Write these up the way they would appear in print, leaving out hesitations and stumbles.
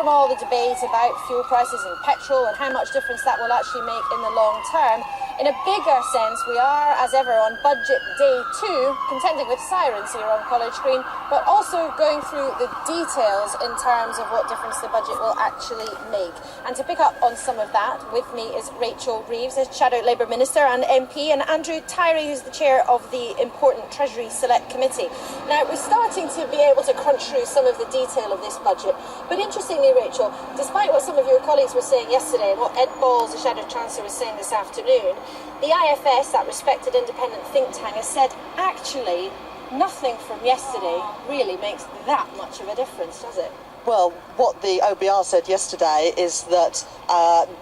from all the debate about fuel prices and petrol and how much difference that will actually make in the long term, in a bigger sense, we are, as ever, on budget day 2, contending with sirens here on College Green, but also going through the details in terms of what difference the budget will actually make. And to pick up on some of that, with me is Rachel Reeves, a Shadow Labour Minister and MP, and Andrew Tyree, who's the chair of the important Treasury Select Committee. Now, we're starting to be able to crunch through some of the detail of this budget, but interestingly, Rachel, despite what some of your colleagues were saying yesterday and what Ed Balls, the Shadow Chancellor, was saying this afternoon, the IFS, that respected independent think tank, has said actually nothing from yesterday really makes that much of a difference, does it? Well, what the OBR said yesterday is that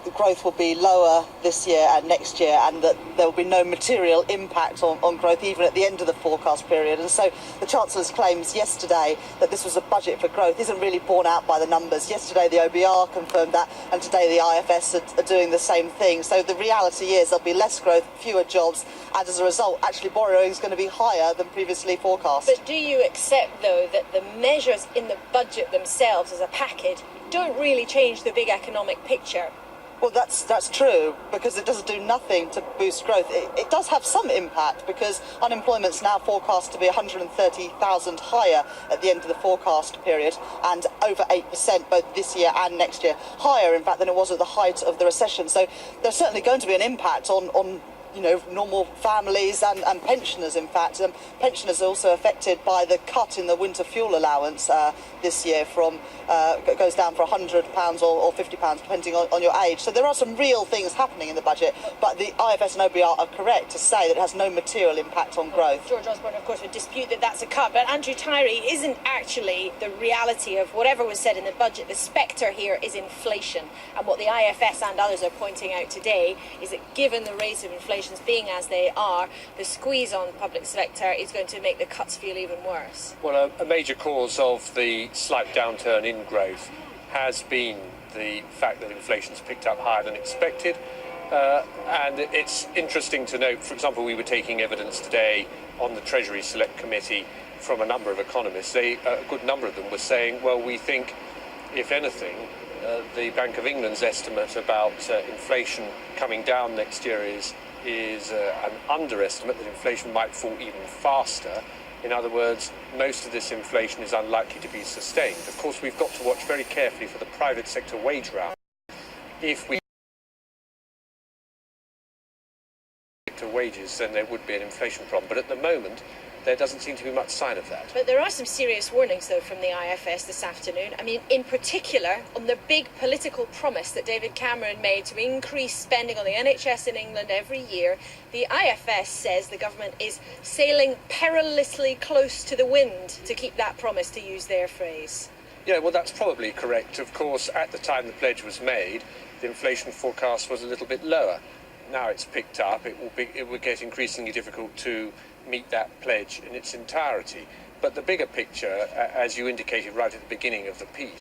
the growth will be lower this year and next year, and that there will be no material impact on growth even at the end of the forecast period. And so the Chancellor's claims yesterday that this was a budget for growth isn't really borne out by the numbers. Yesterday the OBR confirmed that, and today the IFS are doing the same thing. So the reality is there'll be less growth, fewer jobs, and as a result, actually borrowing is going to be higher than previously forecast. But do you accept, though, that the measures in the budget themselves as a package don't really change the big economic picture? Well, that's true, because it doesn't do nothing to boost growth. It does have some impact, because unemployment's now forecast to be 130,000 higher at the end of the forecast period, and over 8% both this year and next year. Higher, in fact, than it was at the height of the recession. So there's certainly going to be an impact on normal families and pensioners, in fact. Pensioners are also affected by the cut in the winter fuel allowance this year from goes down for £100 or £50, depending on your age. So there are some real things happening in the budget, but the IFS and OBR are correct to say that it has no material impact on growth. George Osborne, of course, would dispute that that's a cut, but Andrew Tyree, isn't actually the reality of whatever was said in the budget, the spectre here is inflation. And what the IFS and others are pointing out today is that given the rates of inflation being as they are, the squeeze on the public sector is going to make the cuts feel even worse. Well, a major cause of the slight downturn in growth has been the fact that inflation's picked up higher than expected. And it's interesting to note, for example, we were taking evidence today on the Treasury Select Committee from a number of economists. A good number of them were saying, well, we think, if anything, the Bank of England's estimate about inflation coming down next year is an underestimate, that inflation might fall even faster. In other words, most of this inflation is unlikely to be sustained. Of course, we've got to watch very carefully for the private sector wage round. If we wages, then there would be an inflation problem. But at the moment, there doesn't seem to be much sign of that. But there are some serious warnings, though, from the IFS this afternoon. I mean, in particular, on the big political promise that David Cameron made to increase spending on the NHS in England every year, the IFS says the government is sailing perilously close to the wind to keep that promise, to use their phrase. Yeah, well, that's probably correct. Of course, at the time the pledge was made, the inflation forecast was a little bit lower. Now it's picked up. It will get increasingly difficult to meet that pledge in its entirety. But the bigger picture, as you indicated right at the beginning of the piece,